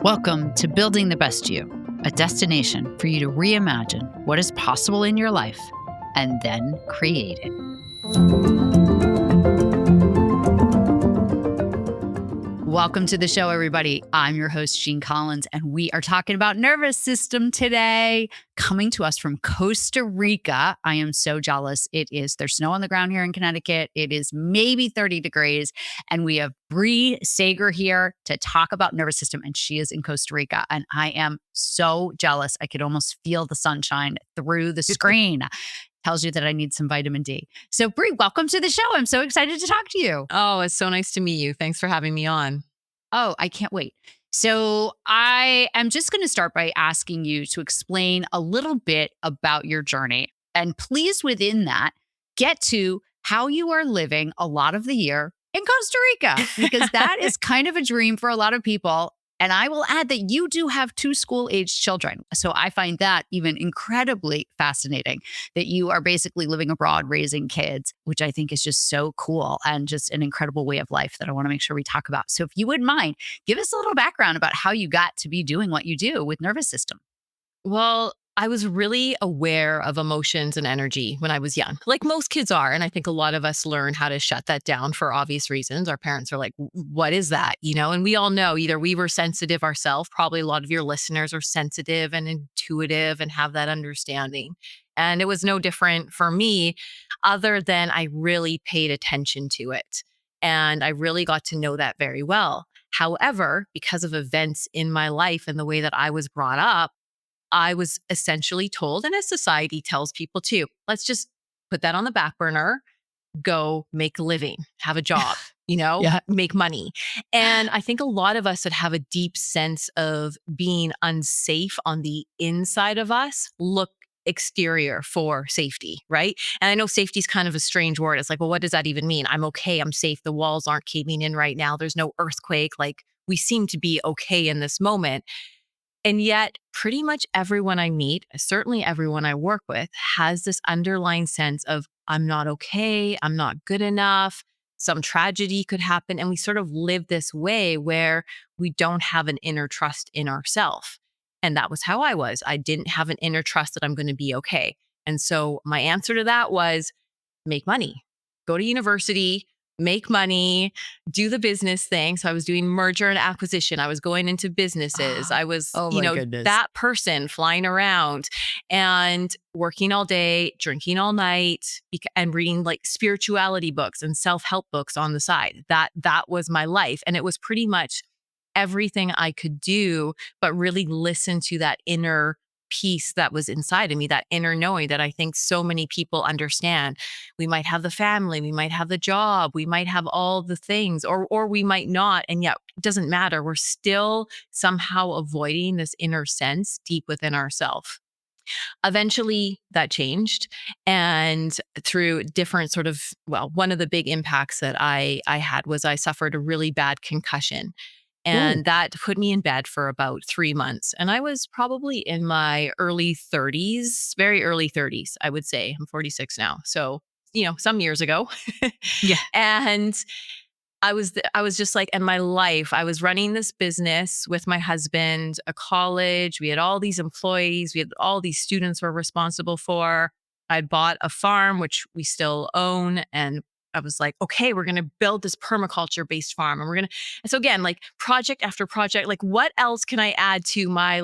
Welcome to Building the Best You, a destination for you to reimagine what is possible in your life and then create it. Welcome to the show, everybody. I'm your host, Jeanne Collins, and we are talking about nervous system today, coming to us from Costa Rica. I am so jealous. There's snow on the ground here in Connecticut. It is maybe 30 degrees, and we have Brea Segger here to talk about nervous system, and she is in Costa Rica, and I am so jealous. I could almost feel the sunshine through the screen. Tells you that I need some vitamin D. So Brea, welcome to the show. I'm so excited to talk to you. Oh, it's so nice to meet you. Thanks for having me on. Oh, I can't wait. So I am just going to start by asking you to explain a little bit about your journey. And please, within that, get to how you are living a lot of the year in Costa Rica, because that is kind of a dream for a lot of people. And I will add that you do have 2 school-aged children. So I find that even incredibly fascinating, that you are basically living abroad, raising kids, which I think is just so cool and just an incredible way of life that I want to make sure we talk about. So if you wouldn't mind, give us a little background about how you got to be doing what you do with nervous system. Well, I was really aware of emotions and energy when I was young, like most kids are. And I think a lot of us learn how to shut that down for obvious reasons. Our parents are like, what is that? And we all know either we were sensitive ourselves. Probably a lot of your listeners are sensitive and intuitive and have that understanding. And it was no different for me, other than I really paid attention to it. And I really got to know that very well. However, because of events in my life and the way that I was brought up, I was essentially told, and as society tells people too, let's just put that on the back burner, go make a living, have a job, Yeah. make money. And I think a lot of us that have a deep sense of being unsafe on the inside of us look exterior for safety, right? And I know safety is kind of a strange word. It's like, well, what does that even mean? I'm okay. I'm safe. The walls aren't caving in right now. There's no earthquake. Like, we seem to be okay in this moment. And yet, pretty much everyone I meet, certainly everyone I work with, has this underlying sense of, I'm not okay, I'm not good enough, some tragedy could happen. And we sort of live this way where we don't have an inner trust in ourselves. And that was how I was. I didn't have an inner trust that I'm going to be okay. And so my answer to that was make money, go to university, make money, do the business thing. So I was doing merger and acquisition. I was going into businesses. I was, Oh my goodness. that person flying around and working all day, drinking all night, and reading like spirituality books and self-help books on the side. That was my life. And it was pretty much everything I could do, but really listen to that inner peace that was inside of me, that inner knowing that I think so many people understand. We might have the family, we might have the job, we might have all the things, or we might not. And yet it doesn't matter. We're still somehow avoiding this inner sense deep within ourselves. Eventually that changed. And through different one of the big impacts that I had was I suffered a really bad concussion. And that put me in bed for about 3 months. And I was probably in my early 30s, very early 30s, I would say. I'm 46 now. So, some years ago. Yeah. And I was just like, in my life, I was running this business with my husband, a college. We had all these employees. We had all these students we're responsible for. I'd bought a farm, which we still own. And I was like, okay, we're going to build this permaculture-based farm. And so again, like project after project, like what else can I add to my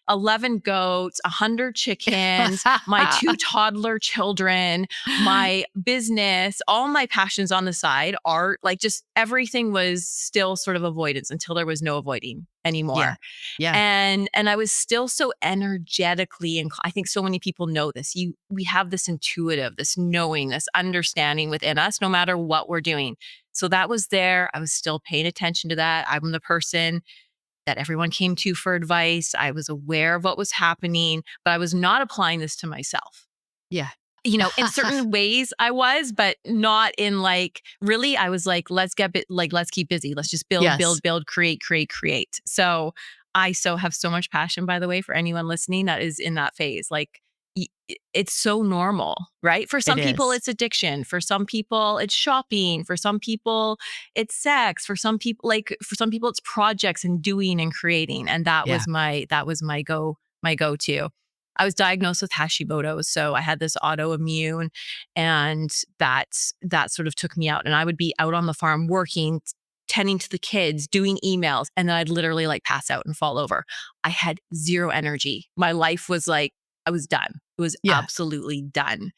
11 goats, 100 chickens, my 2 toddler children, my business, all my passions on the side, art, like just everything was still sort of avoidance until there was no avoiding anymore. Yeah. And I was still so energetically, and I think so many people know this. We have this intuitive, this knowing, this understanding within us, no matter what we're doing. So that was there. I was still paying attention to that. I'm the person that everyone came to for advice. I was aware of what was happening, but I was not applying this to myself. Yeah. In certain ways I was, but not in really, I was like, let's keep busy. Let's just build, create. So I have so much passion, by the way, for anyone listening that is in that phase. it's so normal, right? For It some people, is. it's addiction. For some people, it's shopping. For some people, it's sex. For some people, it's projects and doing and creating. And Yeah. that was my go-to. I was diagnosed with Hashimoto's. So I had this autoimmune, and that sort of took me out. And I would be out on the farm working, tending to the kids, doing emails, and then I'd literally like pass out and fall over. I had zero energy. My life was like, I was done. It was Yeah. absolutely done.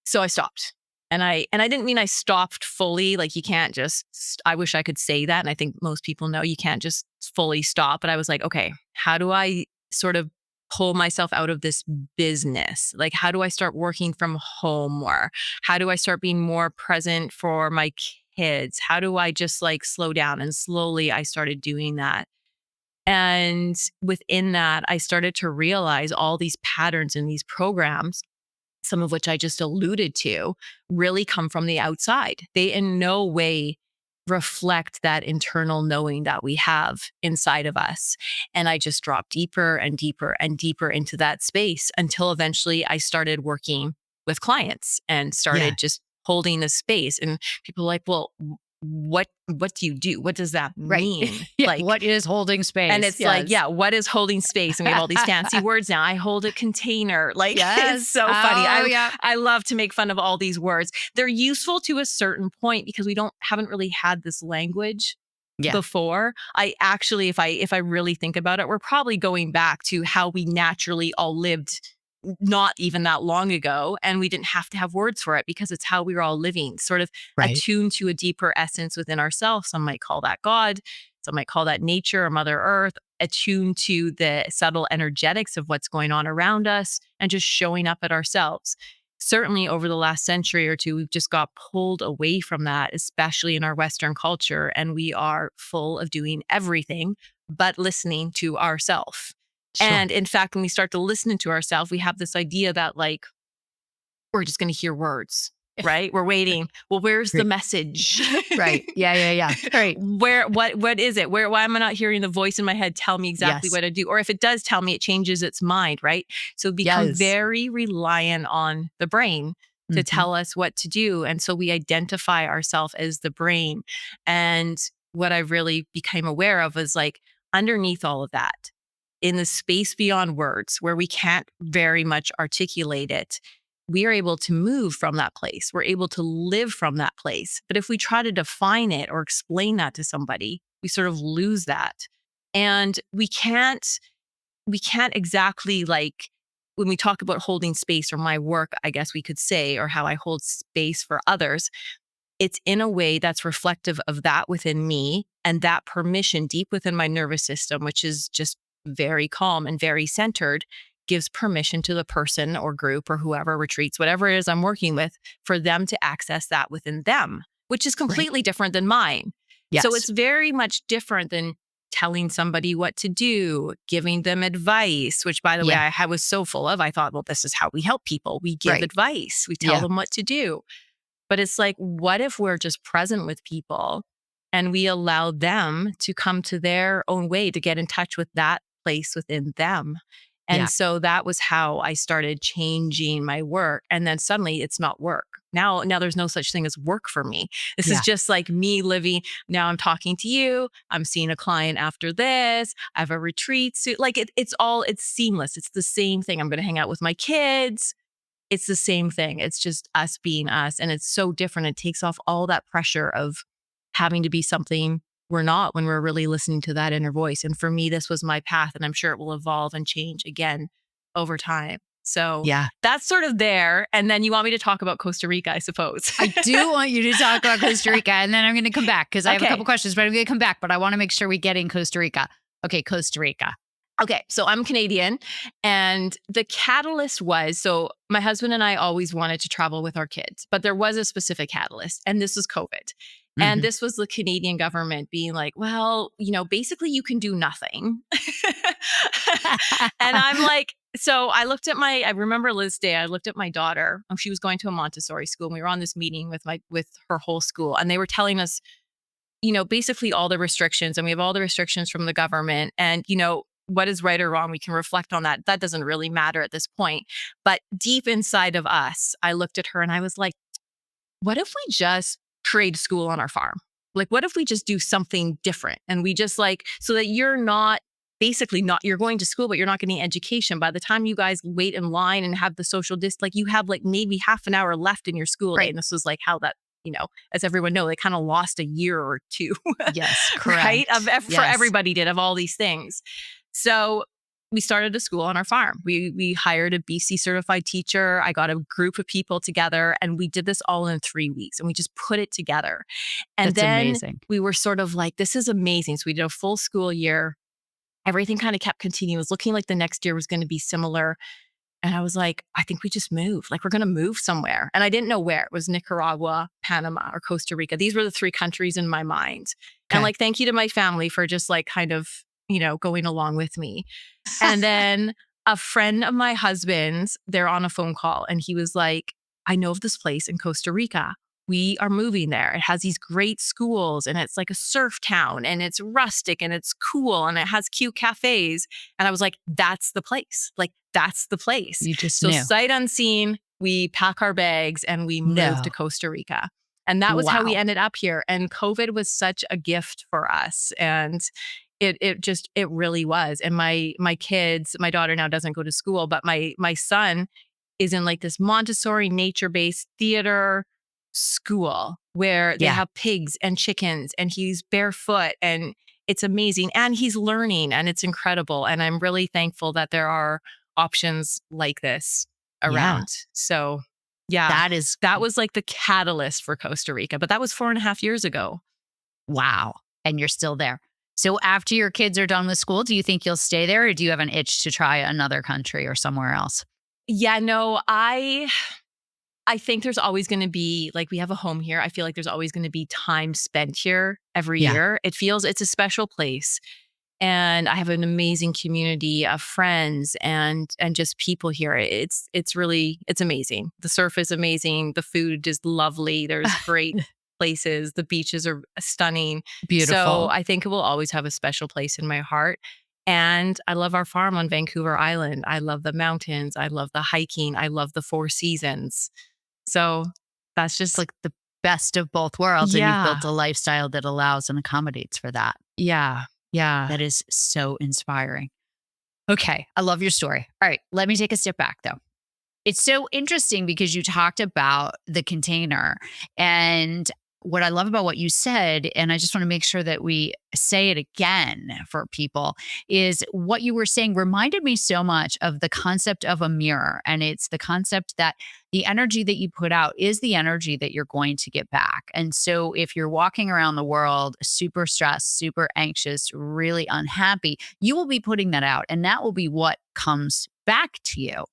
So I stopped. And I didn't mean I stopped fully. Like you can't just I wish I could say that. And I think most people know you can't just fully stop. But I was like, okay, how do I sort of pull myself out of this business? Like, how do I start working from home more? How do I start being more present for my kids? How do I just like slow down? And slowly I started doing that. And within that, I started to realize all these patterns in these programs, some of which I just alluded to, really come from the outside. They in no way reflect that internal knowing that we have inside of us. And I just dropped deeper and deeper and deeper into that space until eventually I started working with clients and Yeah. started just holding the space. And people are like, well, what do you do? What does that Right. mean? Yeah. Like, What is holding and space? it's like, Yes. yeah, what is holding space? And we have all these fancy words now. I hold a container. Like it's Yes. so funny. Oh, yeah. I love to make fun of all these words. They're useful to a certain point because we haven't really had this language Yeah. before. I actually, if I really think about it, we're probably going back to how we naturally all lived not even that long ago. And we didn't have to have words for it because it's how we were all living, sort of Right. attuned to a deeper essence within ourselves. Some might call that God. Some might call that nature or Mother Earth, attuned to the subtle energetics of what's going on around us and just showing up at ourselves. Certainly over the last century or two, we've just got pulled away from that, especially in our Western culture. And we are full of doing everything but listening to ourselves. Sure. And in fact, when we start to listen to ourselves, we have this idea that like we're just going to hear words, right? We're waiting. Well, where's the Right. message? Right. Yeah. Yeah. Yeah. Right. What is it? Why am I not hearing the voice in my head tell me exactly Yes. what to do? Or if it does tell me, it changes its mind, right? So we become Yes. very reliant on the brain to Mhm. tell us what to do. And so we identify ourselves as the brain. And what I really became aware of was like underneath all of that, in the space beyond words where we can't very much articulate it, we are able to move from that place. We're able to live from that place. But if we try to define it or explain that to somebody, we sort of lose that. And we can't exactly like when we talk about holding space or my work, I guess we could say, or how I hold space for others, it's in a way that's reflective of that within me and that permission deep within my nervous system, which is just very calm and very centered, gives permission to the person or group or whoever retreats, whatever it is I'm working with, for them to access that within them, which is Right. completely different than mine. So Yes. it's very much different than telling somebody what to do, giving them advice, which by the way, Yeah. I was so full of, I thought, well, this is how we help people. We give Right. advice, we tell Yeah. them what to do. But it's like, what if we're just present with people and we allow them to come to their own way to get in touch with that place within them? Yeah. And so that was how I started changing my work. And then suddenly it's not work. Now there's no such thing as work for me. This is Yeah. just like me living. Now I'm talking to you. I'm seeing a client after this. I have a retreat. So like it's seamless. It's the same thing. I'm going to hang out with my kids. It's the same thing. It's just us being us. And it's so different. It takes off all that pressure of having to be something we're not when we're really listening to that inner voice. And for me, this was my path. And I'm sure it will evolve and change again over time. So Yeah. that's sort of there. And then you want me to talk about Costa Rica, I suppose. I do want you to talk about Costa Rica, and then I'm going to come back because I have a couple Okay. questions, but I'm going to come back. But I want to make sure we get in Costa Rica. Okay, Costa Rica. Okay, so I'm Canadian, and the catalyst was so my husband and I always wanted to travel with our kids, but there was a specific catalyst, and this was COVID. And Mhm. this was the Canadian government being like, well, basically you can do nothing. And I'm like, so I remember Liz Day, I looked at my daughter. She was going to a Montessori school, and we were on this meeting with her whole school, and they were telling us, basically all the restrictions, and we have all the restrictions from the government. And, what is right or wrong. We can reflect on that. That doesn't really matter at this point. But deep inside of us, I looked at her and I was like, what if we just trade school on our farm? Like, what if we just do something different? And we just like, so that you're not basically not, you're going to school, but you're not getting education. By the time you guys wait in line and have the social like you have like maybe half an hour left in your school day. Right. And this was like how that, as everyone know, they kind of lost a year or two, Yes. right? Correct. For Yes. everybody did of all these things. So we started a school on our farm. We hired a BC certified teacher. I got a group of people together and we did this all in 3 weeks and we just put it together. And That's then amazing. we were sort of like, this is amazing. So we did a full school year. Everything kind of kept continuing. It was looking like the next year was going to be similar. And I was like, I think we just move. Like we're going to move somewhere. And I didn't know where. It was Nicaragua, Panama, or Costa Rica. These were the 3 countries in my mind. And Okay. like, thank you to my family for just like kind of, going along with me. And then a friend of my husband's, they're on a phone call and he was like, I know of this place in Costa Rica. We are moving there. It has these great schools and it's like a surf town and it's rustic and it's cool and it has cute cafes. And I was like, that's the place. Like, that's the place. You just So knew. sight unseen, we pack our bags and we moved to No. Costa Rica. And that was how we Wow. ended up here. And COVID was such a gift for us. And it really was. And my kids, my daughter now doesn't go to school, but my son is in like this Montessori nature-based theater school where they Yeah. have pigs and chickens and he's barefoot and it's amazing and he's learning and it's incredible. And I'm really thankful that there are options like this Yeah. around. So yeah, That is that was like the catalyst for Costa Rica, but that was 4.5 years ago. wow. And you're still there. So after your kids are done with school, do you think you'll stay there or do you have an itch to try another country or somewhere else? Yeah, no, I think there's always going to be like we have a home here. I feel like there's always going to be time spent here every Yeah. year. It's a special place. And I have an amazing community of friends and just people here. It's amazing. The surf is amazing. The food is lovely. There's great places. The beaches are stunning. So Beautiful. I think it will always have a special place in my heart. And I love our farm on Vancouver Island. I love the mountains. I love the hiking. I love the 4 seasons. So that's It's just, like the best of both worlds. And you've yeah, built a lifestyle that allows and accommodates for that. yeah, yeah. That is so inspiring. Okay. I love your story. All right. Let me take a step back though. It's so interesting because you talked about the container. And what I love about what you said, and I just want to make sure that we say it again for people, is what you were saying reminded me so much of the concept of a mirror. And it's the concept that the energy that you put out is the energy that you're going to get back. And so if you're walking around the world super stressed, super anxious, really unhappy, you will be putting that out. And that will be what comes back to you.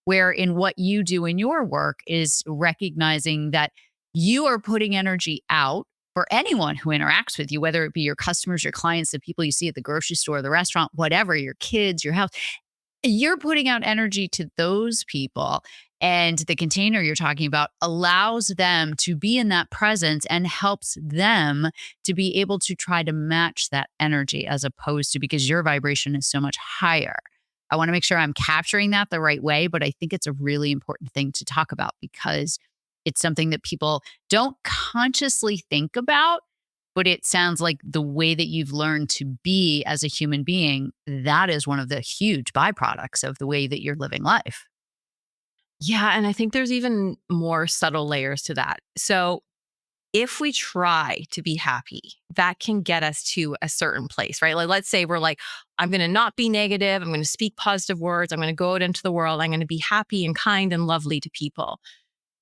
Where in what you do in your work is recognizing that you are putting energy out for anyone who interacts with you, whether it be your customers, your clients, the people you see at the grocery store, the restaurant, whatever, your kids, your house. You're putting out energy to those people. And the container you're talking about allows them to be in that presence and helps them to be able to try to match that energy as opposed to because your vibration is so much higher. I want to make sure I'm capturing that the right way, but I think it's a really important thing to talk about because it's something that people don't consciously think about, but it sounds like the way that you've learned to be as a human being, that is one of the huge byproducts of the way that you're living life. Yeah. And I think there's even more subtle layers to that. So if we try to be happy, that can get us to a certain place, right? Like, let's say we're like, I'm going to not be negative. I'm going to speak positive words. I'm going to go out into the world. I'm going to be happy and kind and lovely to people.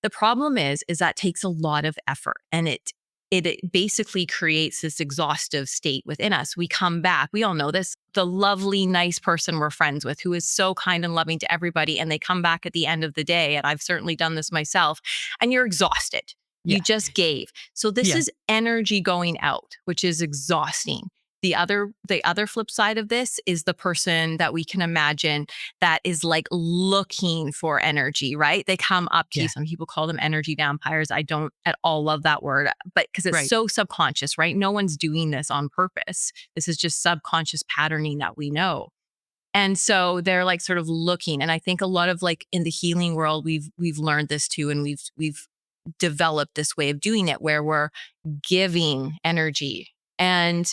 The problem is that takes a lot of effort and it basically creates this exhaustive state within us. We come back. We all know this. The lovely, nice person we're friends with who is so kind and loving to everybody. And they come back at the end of the day. And I've certainly done this myself. And you're exhausted. You Yeah. just gave. So this Yeah. is energy going out, which is exhausting. The other flip side of this is the person that we can imagine that is like looking for energy, right? They come up to Yeah. you. Some people call them energy vampires. I don't at all love that word, but because it's Right. so subconscious, right? No one's doing this on purpose. This is just subconscious patterning that we know. And so they're like sort of looking. And I think a lot of like in the healing world, we've learned this too. And we've developed this way of doing it where we're giving energy. And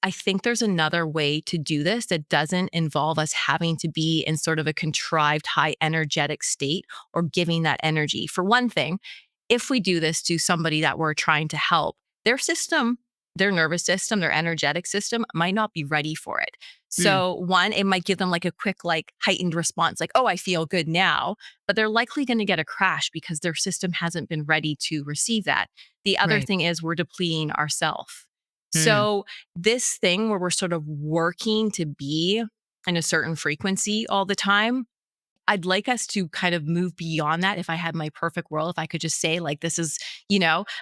I think there's another way to do this that doesn't involve us having to be in sort of a contrived high energetic state or giving that energy. For one thing, if we do this to somebody that we're trying to help, their system, their nervous system, their energetic system might not be ready for it. Mm, So, one, it might give them like a quick, like heightened response, like, oh, I feel good now. But they're likely going to get a crash because their system hasn't been ready to receive that. The other right. thing is we're depleting ourselves. Mm, So, this thing where we're sort of working to be in a certain frequency all the time, I'd like us to kind of move beyond that. If I had my perfect world, if I could just say, like, this is,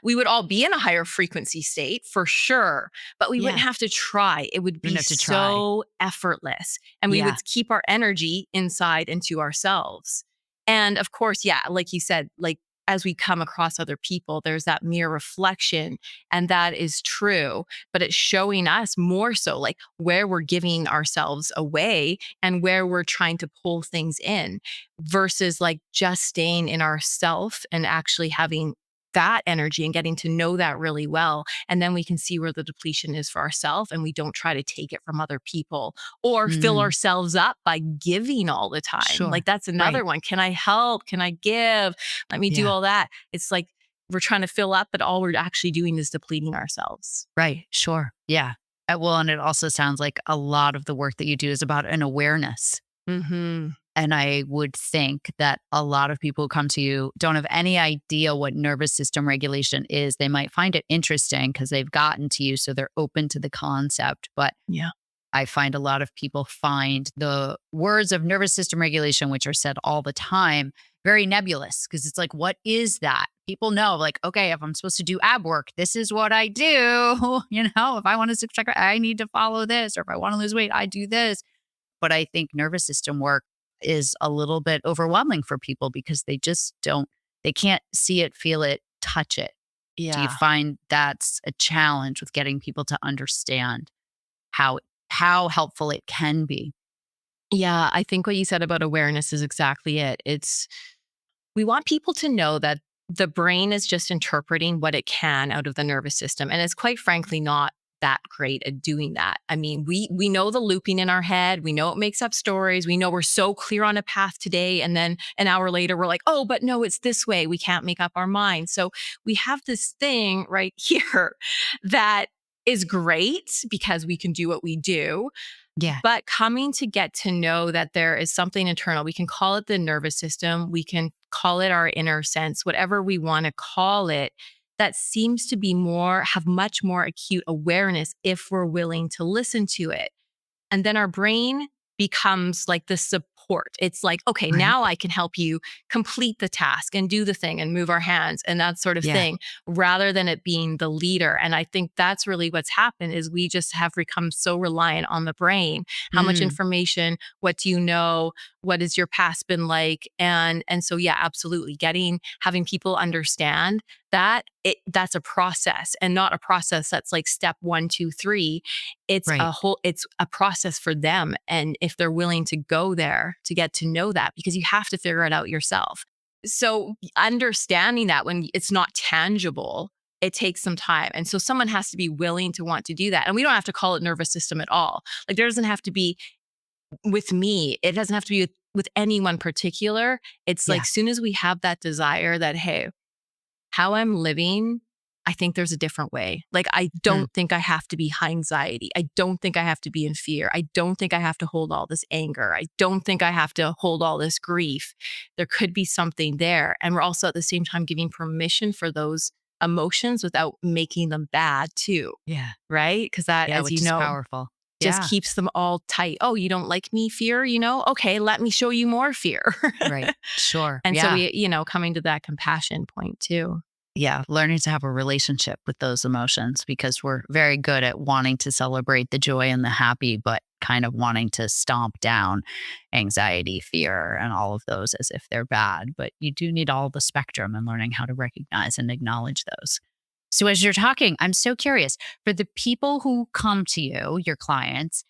we would all be in a higher frequency state for sure, but we wouldn't yeah. have to try. It would You don't be have to try. so effortless and we Yeah. would keep our energy inside into ourselves. And of course, yeah, like you said, like, as we come across other people, there's that mirror reflection, and that is true. But it's showing us more so like where we're giving ourselves away and where we're trying to pull things in versus like just staying in ourself and actually having that energy and getting to know that really well. And then we can see where the depletion is for ourselves and we don't try to take it from other people or fill Mm, ourselves up by giving all the time. Like sure. that's another Right. one. Can I help? Can I give? Let me do Yeah. all that. It's like we're trying to fill up, but all we're actually doing is depleting ourselves. Right. Sure. Yeah. Well, and it also sounds like a lot of the work that you do is about an awareness. Hmm. And I would think that a lot of people who come to you don't have any idea what nervous system regulation is. They might find it interesting because they've gotten to you, so they're open to the concept. But Yeah. I find a lot of people find the words of nervous system regulation, which are said all the time, very nebulous because it's like, what is that? People know, like, okay, if I'm supposed to do ab work, this is what I do. If I want to six check, I need to follow this. Or if I want to lose weight, I do this. But I think nervous system work is a little bit overwhelming for people because they just don't, they can't see it, feel it, touch it. Do you Yeah. find that's a challenge with getting people to understand how how helpful it can be? Yeah, I think what you said about awareness is exactly it. It's we want people to know that the brain is just interpreting what it can out of the nervous system and it's quite frankly not that great at doing that. I mean, we know the looping in our head, we know it makes up stories, we know we're so clear on a path today and then an hour later we're like, "Oh, but no, it's this way." We can't make up our mind. So, we have this thing right here that is great because we can do what we do, Yeah. but coming to get to know that there is something internal, we can call it the nervous system, we can call it our inner sense, whatever we want to call it, that seems to be have much more acute awareness if we're willing to listen to it. And then our brain becomes like the support. It's like, okay, Right. now I can help you complete the task and do the thing and move our hands and that sort of Yeah. thing, rather than it being the leader. And I think that's really what's happened is we just have become so reliant on the brain. How much Mm, information? What do you know? What has your past been like? And so yeah, absolutely. Having people understand that that's a process and not a process that's like step one, two, three. right. It's a process for them. And if they're willing to go there to get to know that, because you have to figure it out yourself. So understanding that when it's not tangible, it takes some time. And so someone has to be willing to want to do that. And we don't have to call it nervous system at all. Like there doesn't have to be with me, it doesn't have to be with anyone particular. It's Yeah. like soon as we have that desire that, hey, how I'm living, I think there's a different way. Like, I Mm, don't think I have to be high anxiety. I don't think I have to be in fear. I don't think I have to hold all this anger. I don't think I have to hold all this grief. There could be something there. And we're also at the same time giving permission for those emotions without making them bad too. yeah. Right. Because that, Yeah. as Which you is know, powerful. just Yeah. keeps them all tight. Oh, you don't like me, fear, Okay, let me show you more fear. Right. Sure. And so Yeah. coming to that compassion point too. Yeah, learning to have a relationship with those emotions because we're very good at wanting to celebrate the joy and the happy, but kind of wanting to stomp down anxiety, fear, and all of those as if they're bad. But you do need all the spectrum and learning how to recognize and acknowledge those. So, as you're talking, I'm so curious for the people who come to you, your clients,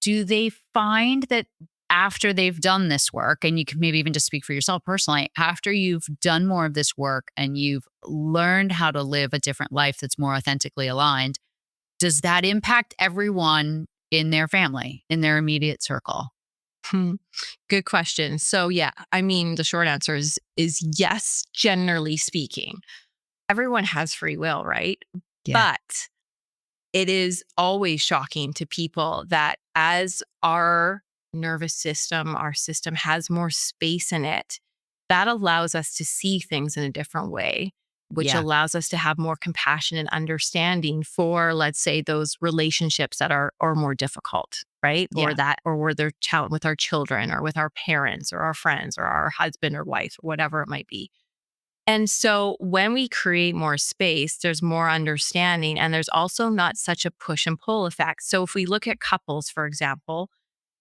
do they find that after they've done this work, and you can maybe even just speak for yourself personally, after you've done more of this work and you've learned how to live a different life that's more authentically aligned, does that impact everyone in their family, in their immediate circle? Hmm. Good question. So yeah, I mean, the short answer is yes, generally speaking. Everyone has free will, right? Yeah. But it is always shocking to people that as our nervous system, our system has more space in it, that allows us to see things in a different way, which Yeah. allows us to have more compassion and understanding for, let's say, those relationships that are more difficult, right? Or Yeah. that, or where they're with our children or with our parents or our friends or our husband or wife, or whatever it might be. And so when we create more space, there's more understanding and there's also not such a push and pull effect. So if we look at couples, for example,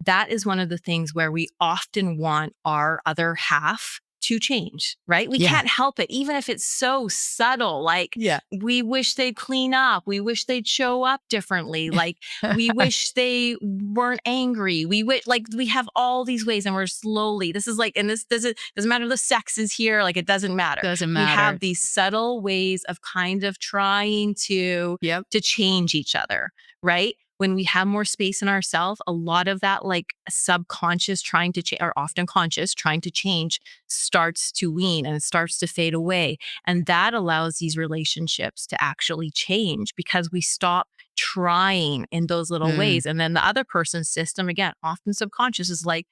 that is one of the things where we often want our other half to change, right? We Yeah. can't help it, even if it's so subtle. Like, Yeah. we wish they'd clean up. We wish they'd show up differently. Like, we wish they weren't angry. Like, we have all these ways and we're slowly, this is like, and this doesn't matter the sex is here. Like, it doesn't matter. Doesn't We have matter. these subtle ways of kind of trying Yep. to change each other, right? When we have more space in ourselves, a lot of that like subconscious trying to change, or often conscious trying to change, starts to wean and it starts to fade away. And that allows these relationships to actually change because we stop trying in those little Mm. ways. And then the other person's system, again, often subconscious, is like,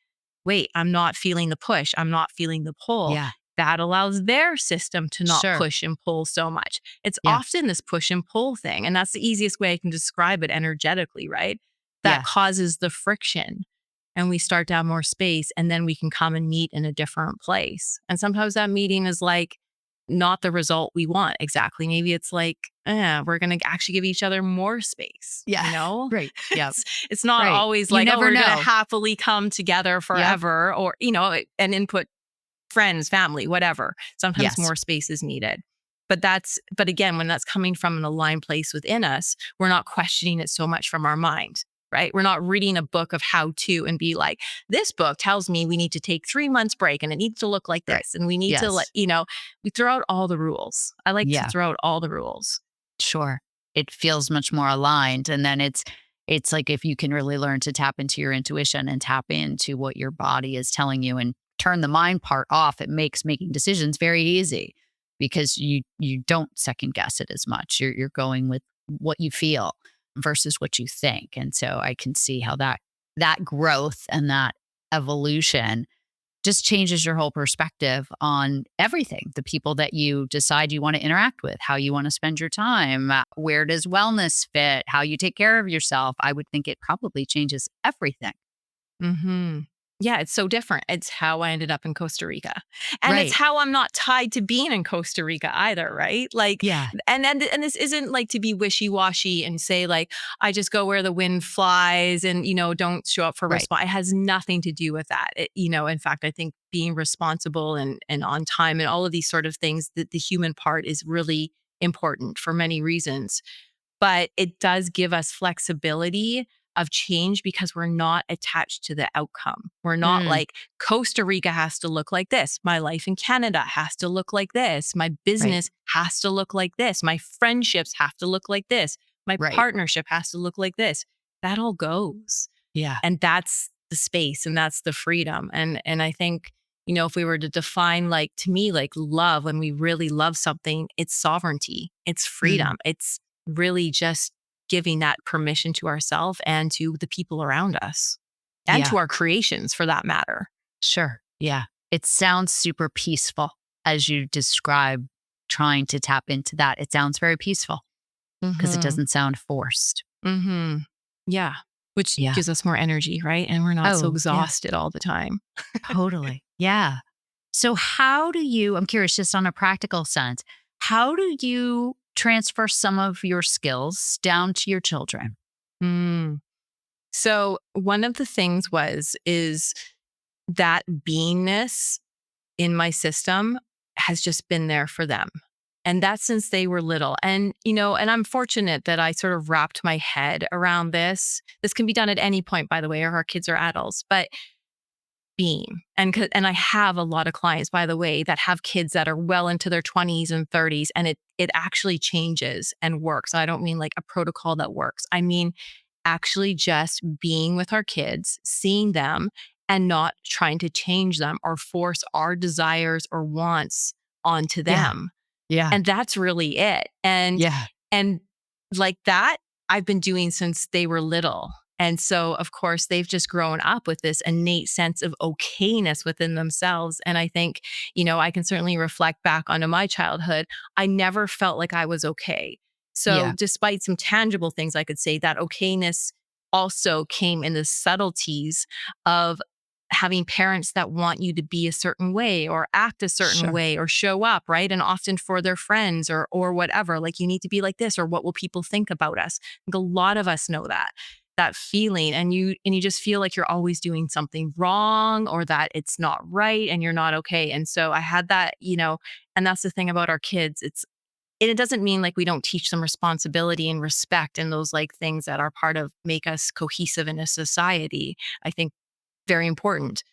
wait, I'm not feeling the push. I'm not feeling the pull. Yeah. That allows their system to not Sure. push and pull so much. It's Yeah. often this push and pull thing. And that's the easiest way I can describe it energetically, right? That Yeah. causes the friction. And we start to have more space, and then we can come and meet in a different place. And sometimes that meeting is like not the result we want exactly. Maybe it's like, we're going to actually give each other more space, Yeah. you know? Right. Yep. It's not Right. always You like, oh, never we're going to know. happily come together Yep. forever, or, and input friends, family, whatever. Sometimes Yes. more space is needed. But again, when that's coming from an aligned place within us, we're not questioning it so much from our mind, right? We're not reading a book of how to and be like, this book tells me we need to take 3 months break and it needs to look like Right. this. And we need to Yes. we throw out all the rules. I like to Yeah. throw out all the rules. Sure. It feels much more aligned. And then it's like if you can really learn to tap into your intuition and tap into what your body is telling you and turn the mind part off, it makes making decisions very easy because you don't second guess it as much. You're going with what you feel versus what you think. And so I can see how that growth and that evolution just changes your whole perspective on everything. The people that you decide you want to interact with, how you want to spend your time, where does wellness fit, how you take care of yourself. I would think it probably changes everything. Hmm. Yeah, it's so different. It's how I ended up in Costa Rica. And it's Right. how I'm not tied to being in Costa Rica either, right? Like, Yeah. and this isn't like to be wishy-washy and say like, I just go where the wind flies and, don't show up for Right. response. It has nothing to do with that. In fact, I think being responsible and on time and all of these sort of things, that the human part is really important for many reasons, but it does give us flexibility of change because we're not attached to the outcome. We're not Mm, like Costa Rica has to look like this. My life in Canada has to look like this. My right. business has to look like this. My friendships have to look like this. My Right. partnership has to look like this. That all goes. Yeah. And that's the space and that's the freedom. And I think, if we were to define, like, to me, like love, when we really love something, it's sovereignty, it's Mm, freedom. It's really just giving that permission to ourselves and to the people around us and yeah. to our creations for that matter. Sure. Yeah. It sounds super peaceful as you describe trying to tap into that. It sounds very peaceful because it Mhm. doesn't sound forced. Mhm. Yeah, which Yeah. gives us more energy, right? And we're not so Oh, yeah. exhausted all the time. Totally. Yeah. So, how do you, I'm curious, just on a practical sense, how do you transfer some of your skills down to your children? Mm. So one of the things is that beingness in my system has just been there for them. And that's since they were little. And, and I'm fortunate that I sort of wrapped my head around this. This can be done at any point, by the way, or our kids are adults, but being, and I have a lot of clients, by the way, that have kids that are well into their 20s and 30s, and it actually changes and works. I don't mean like a protocol that works. I mean, actually just being with our kids, seeing them and not trying to change them or force our desires or wants onto Yeah. them. Yeah. And that's really it. Yeah. And like that, I've been doing since they were little. And so, of course, they've just grown up with this innate sense of okayness within themselves. And I think, I can certainly reflect back onto my childhood. I never felt like I was okay. So, Yeah. despite some tangible things, I could say that okayness also came in the subtleties of having parents that want you to be a certain way or act a certain Sure. way or show up, right? And often for their friends or whatever, like you need to be like this or what will people think about us? I think a lot of us know that feeling, and you just feel like you're always doing something wrong or that it's not right and you're not okay. And so I had that, and that's the thing about our kids. It doesn't mean like we don't teach them responsibility and respect and those like things that are part of make us cohesive in a society. I think very important.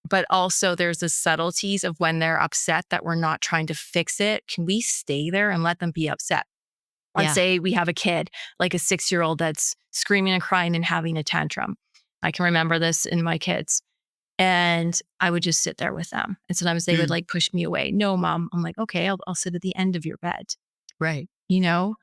But also there's the subtleties of when they're upset that we're not trying to fix it. Can we stay there and let them be upset? Let's Yeah. say we have a kid, like a 6-year-old that's screaming and crying and having a tantrum. I can remember this in my kids. And I would just sit there with them. And sometimes they would Mm. like push me away. No, mom. I'm like, okay, I'll sit at the end of your bed, Right. you know?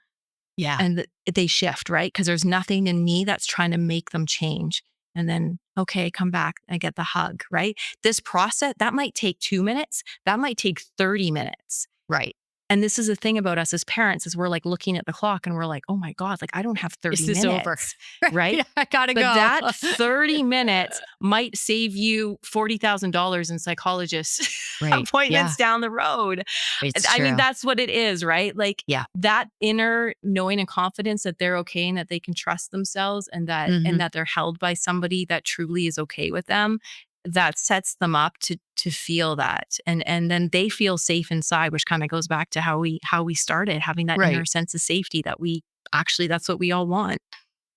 Yeah. And they shift, right? Because there's nothing in me that's trying to make them change. And then, okay, come back. I get the hug, right? This process, that might take 2 minutes. That might take 30 minutes. Right. And this is the thing about us as parents is we're like looking at the clock and we're like, oh my God, like I don't have Is 30 this over? minutes, Right. right? I gotta But go. that 30 minutes might save you $40,000 in psychologist Right. Yeah. appointments down the road. It's I mean, true. that's what it is, right? Like Yeah. that inner knowing and confidence that they're okay and that they can trust themselves and that Mhm. they're held by somebody that truly is okay with them. That sets them up to feel that. And then they feel safe inside, which kind of goes back to how we started, having that inner Right. sense of safety that we actually that's what we all want.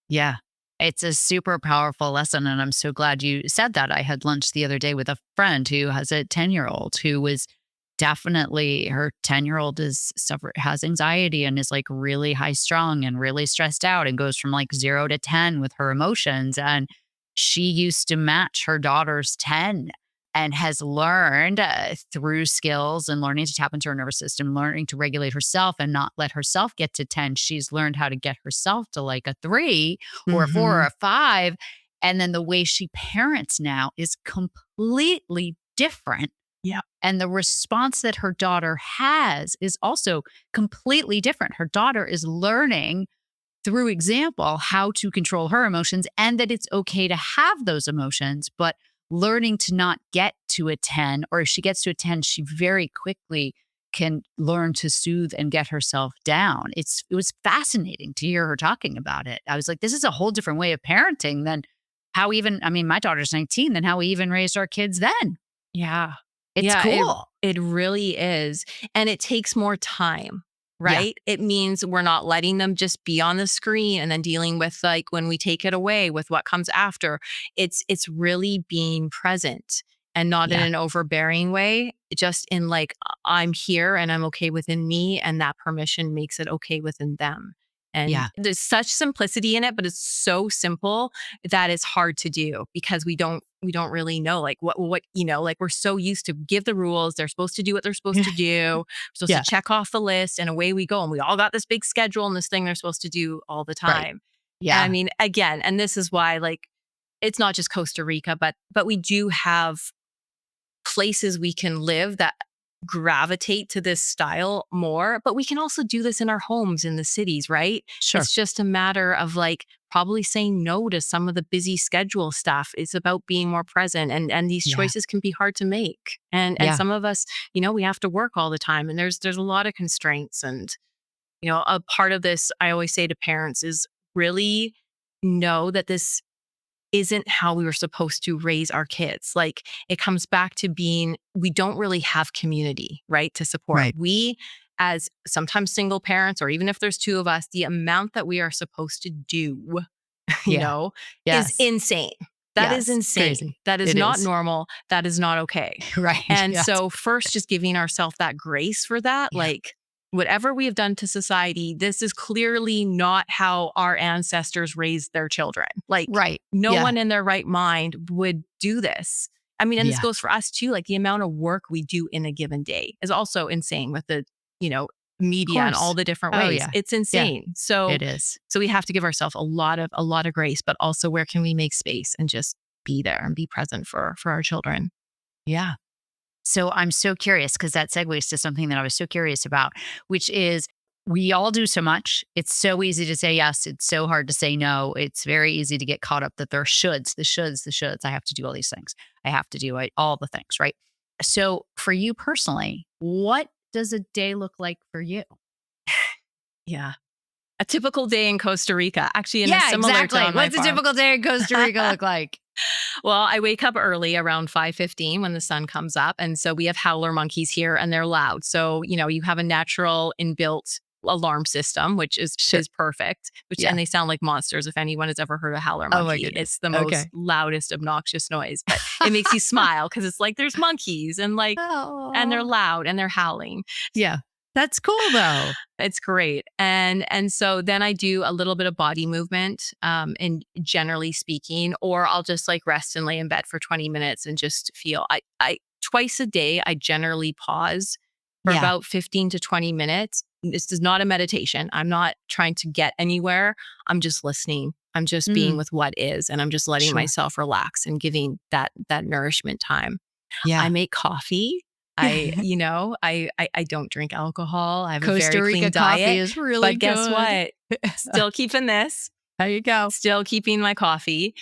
Yeah. It's a super powerful lesson. And I'm so glad you said that. I had lunch the other day with a friend who has a 10-year-old who was definitely her 10-year-old has anxiety and is like really high strung and really stressed out and goes from like 0 to 10 with her emotions. And she used to match her daughter's 10 and has learned through skills and learning to tap into her nervous system, learning to regulate herself and not let herself get to 10. She's learned how to get herself to like a 3 or a 4 or Mhm. a 5. And then the way she parents now is completely different. Yeah. And the response that her daughter has is also completely different. Her daughter is learning through example how to control her emotions and that it's okay to have those emotions, but learning to not get to a 10, or if she gets to a 10, she very quickly can learn to soothe and get herself down. It was fascinating to hear her talking about it. I was like, this is a whole different way of parenting than how even, I mean, my daughter's 19, than how we even raised our kids then. Yeah. It's Yeah, it cool. it really is, and it takes more time, Yeah. right? It means we're not letting them just be on the screen and then dealing with, like, when we take it away with what comes after. It's really being present and not in Yeah. an overbearing way, just in, like, I'm here and I'm okay within me, and that permission makes it okay within them. And Yeah. there's such simplicity in it, but it's so simple that it's hard to do because we don't really know like what like we're so used to give the rules, they're supposed to do what they're supposed Yeah. to do, we're supposed to Yeah. check off the list and away we go, and we all got this big schedule and this thing they're supposed to do all the Right. time. And I Yeah. mean, again, and this is why like it's not just Costa Rica, but we do have places we can live that gravitate to this style more, but we can also do this in our homes in the cities, right? Sure. It's just a matter of like probably saying no to some of the busy schedule stuff. It's about being more present, and these Yeah. choices can be hard to make. And Yeah. some of us, we have to work all the time and there's a lot of constraints, and a part of this I always say to parents is really know that this isn't how we were supposed to raise our kids. Like it comes back to being, we don't really have community, right? To support. Right. We as sometimes single parents, or even if there's two of us, the amount that we are supposed to do, you Yeah. know, is Yes. insane. That is Yes. It's insane. crazy. That is It not is. normal. That is not okay. Right. And Yes. so, first, just giving ourselves that grace for that, Yeah. like, whatever we have done to society, this is clearly not how our ancestors raised their children. Like, Right. no Yeah. one in their right mind would do this. I mean, and this Yeah. goes for us too. Like, the amount of work we do in a given day is also insane with the, you know, Of media and all course. the different Oh, ways. yeah. It's Yeah. insane. So, It is. so we have to give ourselves a lot of grace, but also where can we make space and just be there and be present for our children. Yeah. So I'm so curious because that segues to something that I was so curious about, which is we all do so much. It's so easy to say yes. It's so hard to say no. It's very easy to get caught up that there are shoulds, the shoulds, the shoulds. I have to do all these things. I have to do all the things, right? So for you personally, what does a day look like for you? Yeah. A typical day in Costa Rica, actually, in a Yeah, similar to exactly. on my What's a farm. typical day in Costa Rica look like? Well, I wake up early around 5:15 when the sun comes up, and so we have howler monkeys here, and they're loud. So, you have a natural inbuilt alarm system, which is Sure. is perfect, which Yeah. and they sound like monsters if anyone has ever heard a howler Oh my monkey. goodness. It's the most Okay. loudest, obnoxious noise, but it makes you smile because it's like there's monkeys and they're Oh. loud and they're howling. Yeah. That's cool though. It's great. And so then I do a little bit of body movement, and generally speaking, or I'll just like rest and lay in bed for 20 minutes and just feel I twice a day I generally pause for Yeah. about 15 to 20 minutes. This is not a meditation. I'm not trying to get anywhere. I'm just listening. I'm just being Mm, with what is, and I'm just letting sure. myself relax and giving that nourishment time. I Yeah. make coffee. I don't drink alcohol. I have a Costa very clean Rica coffee diet. is really But guess good. what? Still keeping this, There you go. still keeping my coffee.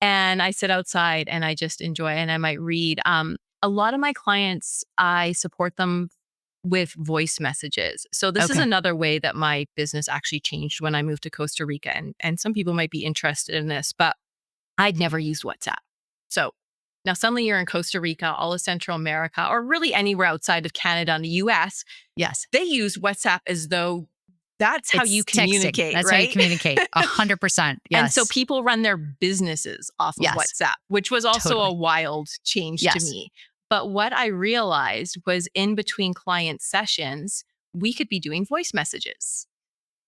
And I sit outside and I just enjoy and I might read. A lot of my clients, I support them with voice messages. So this is Okay. another way that my business actually changed when I moved to Costa Rica. And some people might be interested in this, but I'd never used WhatsApp. So now suddenly you're in Costa Rica, all of Central America, or really anywhere outside of Canada and the US. Yes. They use WhatsApp as though that's how you It's texting. communicate, That's how you right? communicate. 100%. And so Yes. people run their businesses off of Yes. WhatsApp, which was also a Totally. wild change to Yes. me. But what I realized was in between client sessions, we could be doing voice messages.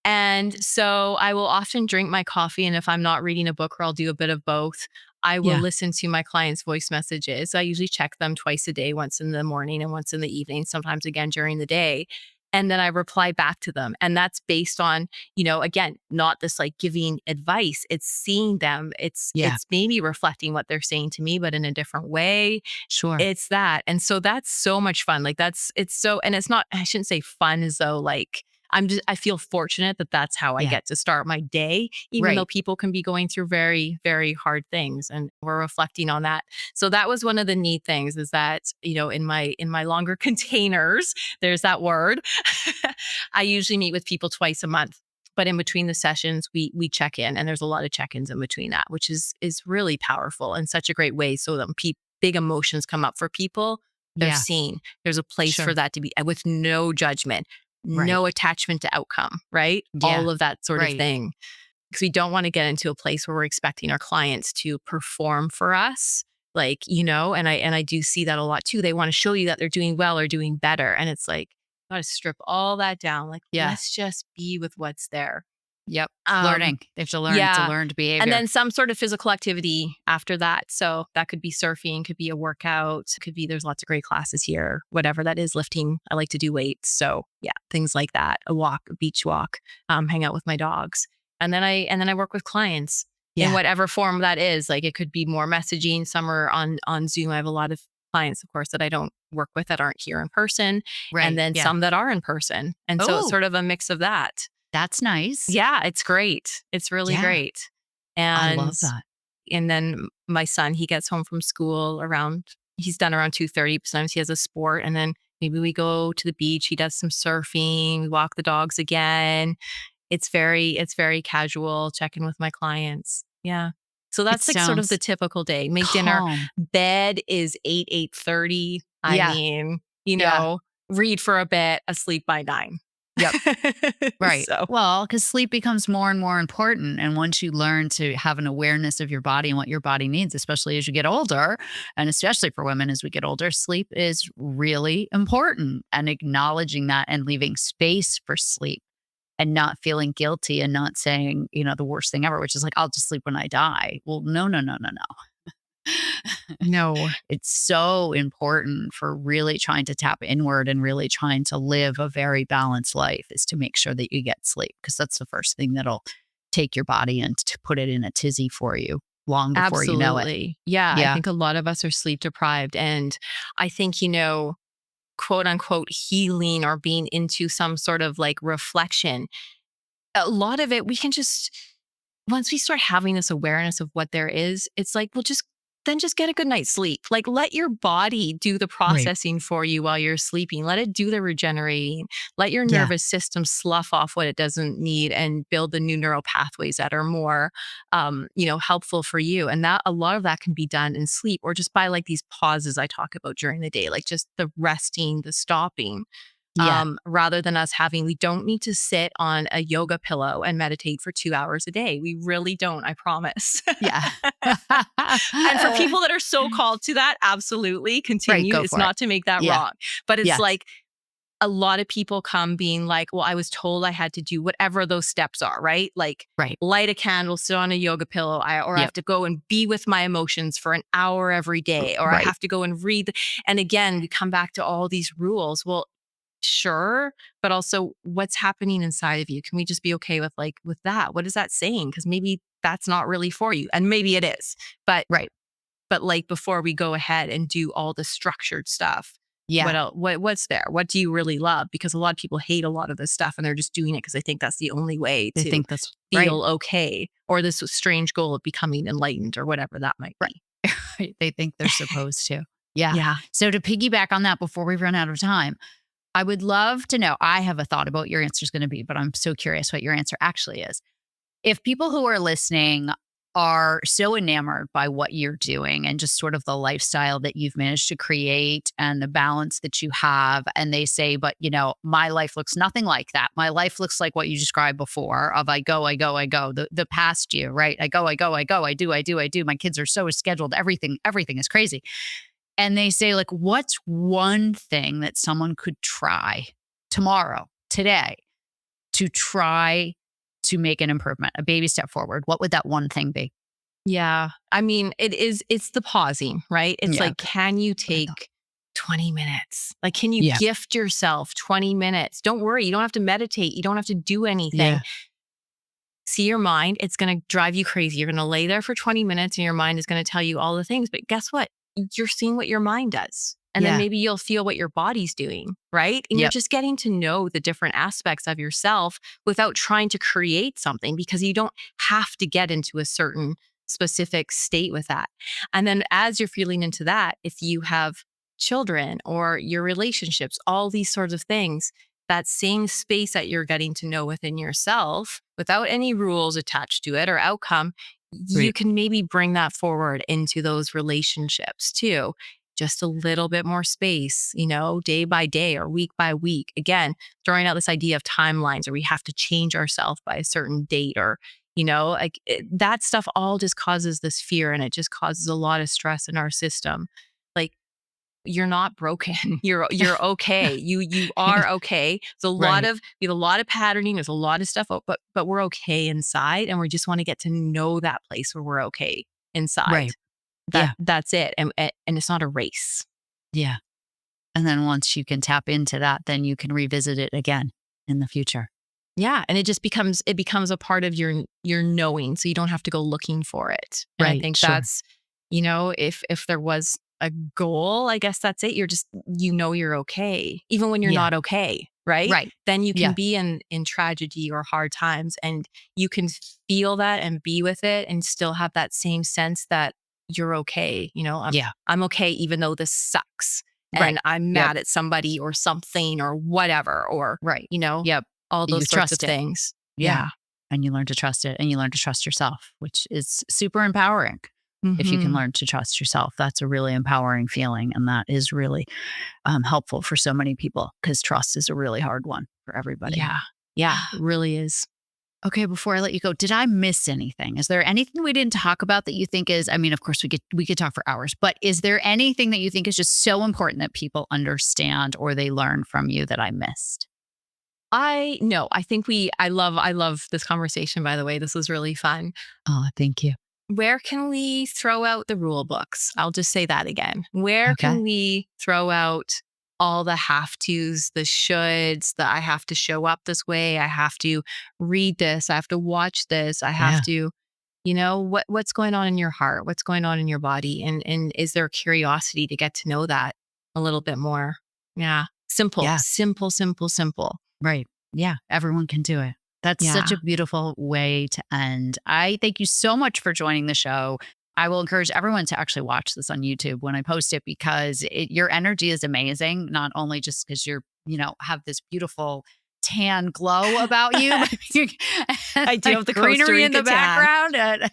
And so I will often drink my coffee. And if I'm not reading a book or I'll do a bit of both, I will Yeah. listen to my clients' voice messages. I usually check them twice a day, once in the morning and once in the evening, sometimes again during the day. And then I reply back to them. And that's based on, again, not this like giving advice. It's seeing them. It's Yeah. it's maybe reflecting what they're saying to me, but in a different way. Sure. It's that. And so that's so much fun. Like it's so, and it's not, I shouldn't say fun as though like, I feel fortunate that that's how I Yeah. get to start my day, even though Right. people can be going through very, very hard things. And we're reflecting on that. So that was one of the neat things is that, in my longer containers, there's that word. I usually meet with people twice a month. But in between the sessions, we check in, and there's a lot of check-ins in between that, which is really powerful and such a great way. So that when big emotions come up for people, they're Yeah. seen. There's a place for Sure. that to be with no judgment, Right. no attachment to outcome, right? Yeah. All of that sort of Right. thing. Because we don't want to get into a place where we're expecting our clients to perform for us. Like, and I do see that a lot too. They want to show you that they're doing well or doing better. And it's like, got to strip all that down. Like, Yeah. let's just be with what's there. Yep. Um, Learning. They have to learn. It's a yeah. learned And behavior. then some sort of physical activity after that. So that could be surfing, could be a workout, could be there's lots of great classes here, whatever that is, lifting. I like to do weights. So yeah, things like that. A walk, a beach walk, hang out with my dogs. And then I work with clients in Yeah. whatever form that is. Like it could be more messaging. Some are on Zoom. I have a lot of clients, of course, that I don't work with that aren't here in person. And Right. then Yeah. some that are in person. And so it's Oh, sort of a mix of that. that's nice. Yeah, it's great. It's really Yeah. great. I And love that. and then my son, he gets home from school he's done around 2:30. Sometimes he has a sport and then maybe we go to the beach. He does some surfing, we walk the dogs again. It's very casual, check in with my clients. Yeah. So It that's like sort of the sounds typical day. Make dinner. calm. Bed is 8:30. I Yeah. mean, Yeah. read for a bit, asleep by 9. Yep. Right. So, Well, because sleep becomes more and more important. And once you learn to have an awareness of your body and what your body needs, especially as you get older, and especially for women as we get older, sleep is really important. And acknowledging that and leaving space for sleep and not feeling guilty and not saying, the worst thing ever, which is like, I'll just sleep when I die. Well, no, no, no, no, no. no. It's so important for really trying to tap inward and really trying to live a very balanced life is to make sure that you get sleep because that's the first thing that'll take your body and to put it in a tizzy for you long before you know it. Absolutely. Yeah, I Yeah. think a lot of us are sleep deprived, and I think, quote unquote healing or being into some sort of like reflection, a lot of it we can just, once we start having this awareness of what there is, it's like, well, just get a good night's sleep. Like, let your body do the Right. processing for you while you're sleeping. Let it do the regenerating. Let your Yeah. nervous system slough off what it doesn't need and build the new neural pathways that are more, helpful for you. And that a lot of that can be done in sleep or just by like these pauses I talk about during the day, like just the resting, the stopping, Yeah. rather than us having, we don't need to sit on a yoga pillow and meditate for 2 hours a day. We really don't, I promise. Yeah. And for people that are so called to that, absolutely Right. continue. Go It's for it. not to make that Yeah. wrong. But it's Yes. like a lot of people come being like, well, I was told I had to do whatever those steps are, right? Like Right. light a candle, sit on a yoga pillow, or I have Yep. to go and be with my emotions for an hour every day, or I Right. have to go and read. And again, we come back to all these rules. Well, sure, but also what's happening inside of you? Can we just be okay with with that? What is that saying? Because maybe that's not really for you. And maybe it is. But Right. like before we go ahead and do all the structured stuff, what Yeah. else, what's there? What do you really love? Because a lot of people hate a lot of this stuff and they're just doing it because they think that's the only way They to think that's right. feel okay, or this strange goal of becoming enlightened or whatever that might Right. be. Right. They think they're supposed to. Yeah. Yeah. So to piggyback on that before we run out of time, I would love to know. I have a thought about what your answer is going to be, but I'm so curious what your answer actually is. If people who are listening are so enamored by what you're doing and just sort of the lifestyle that you've managed to create and the balance that you have, and they say, but my life looks nothing like that. My life looks like what you described before of I go, I go, I go, the past you, right? I go, I go, I go, I do, I do, I do. My kids are so scheduled. Everything is crazy. And they say, like, what's one thing that someone could try tomorrow, today, to try to make an improvement, a baby step forward? What would that one thing be? Yeah. I mean, it's the pausing, right? It's Yeah. like, Okay. can you I thought. take 20 minutes? Like, can you Yeah. gift yourself 20 minutes? Don't worry. You don't have to meditate. You don't have to do anything. Yeah. See your mind. It's going to drive you crazy. You're going to lay there for 20 minutes and your mind is going to tell you all the things. But guess what? You're seeing what your mind does. And then Yeah. maybe you'll feel what your body's doing, right? And you're Yep. just getting to know the different aspects of yourself without trying to create something, because you don't have to get into a certain specific state with that. And then as you're feeling into that, if you have children or your relationships, all these sorts of things, that same space that you're getting to know within yourself without any rules attached to it or outcome, you Right. can maybe bring that forward into those relationships too. Just a little bit more space, day by day or week by week. Again, throwing out this idea of timelines or we have to change ourselves by a certain date, or, that stuff all just causes this fear and it just causes a lot of stress in our system. Like, you're not broken. You're okay. You are okay. Right. We have a lot of patterning. There's a lot of stuff, but we're okay inside, and we just want to get to know that place where we're okay inside. Right. Yeah. That's it, and it's not a race. Yeah. And then once you can tap into that, then you can revisit it again in the future. Yeah, and it becomes a part of your knowing, so you don't have to go looking for it. And I Right. think Sure. that's, if there was a goal, I guess that's it. You're just, you're okay, even when you're Yeah. not okay, right? Right. Then you can Yeah. be in tragedy or hard times, and you can feel that and be with it, and still have that same sense that you're okay. Yeah. I'm okay, even though this sucks, Right. and I'm Yep. mad at somebody or something or whatever, or Right. you know Yep. all You those sorts of trust it. things. Yeah. Yeah. And you learn to trust it and you learn to trust yourself, which is super empowering. If you can Mhm. learn to trust yourself, that's a really empowering feeling. And that is really helpful for so many people because trust is a really hard one for everybody. Yeah. Yeah, it really is. Okay, before I let you go, did I miss anything? Is there anything we didn't talk about that you think is, I mean, of course we could talk for hours, but is there anything that you think is just so important that people understand or they learn from you that I missed? I no, I think I love this conversation, by the way. This was really fun. Oh, thank you. Where can we throw out the rule books? I'll just say that again. Where Okay. can we throw out all the have tos, the shoulds, the I have to show up this way, I have to read this, I have to watch this, I have Yeah. to, what's going on in your heart? What's going on in your body? And is there curiosity to get to know that a little bit more? Yeah. Simple, Yeah. simple, simple, simple. Right. Yeah. Everyone can do it. That's such Yeah. a beautiful way to end. I thank you so much for joining the show. I will encourage everyone to actually watch this on YouTube when I post it because your energy is amazing. Not only just because have this beautiful tan glow about you, but and I do like have the Costa greenery in the Rica tan. background. And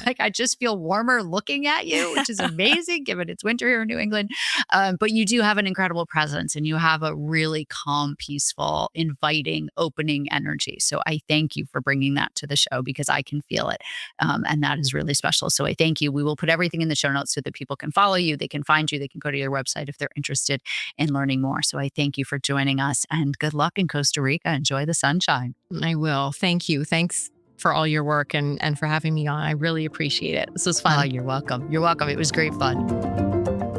like I just feel warmer looking at you, which is amazing given it's winter here in New England. But you do have an incredible presence and you have a really calm, peaceful, inviting, opening energy. So I thank you for bringing that to the show because I can feel it. And that is really special. So I thank you. We will put everything in the show notes so that people can follow you, they can find you, they can go to your website if they're interested in learning more. So I thank you for joining us and good luck in Costa Rica. Enjoy the sunshine. I will. Thank you. Thanks for all your work and for having me on. I really appreciate it. This was Oh, fun. you're welcome. You're welcome. It was great fun.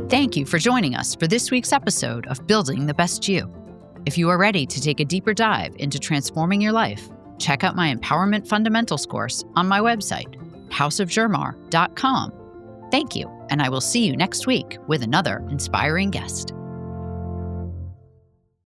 Thank you for joining us for this week's episode of Building the Best You. If you are ready to take a deeper dive into transforming your life, check out my Empowerment Fundamentals course on my website, houseofjermar.com. Thank you, and I will see you next week with another inspiring guest.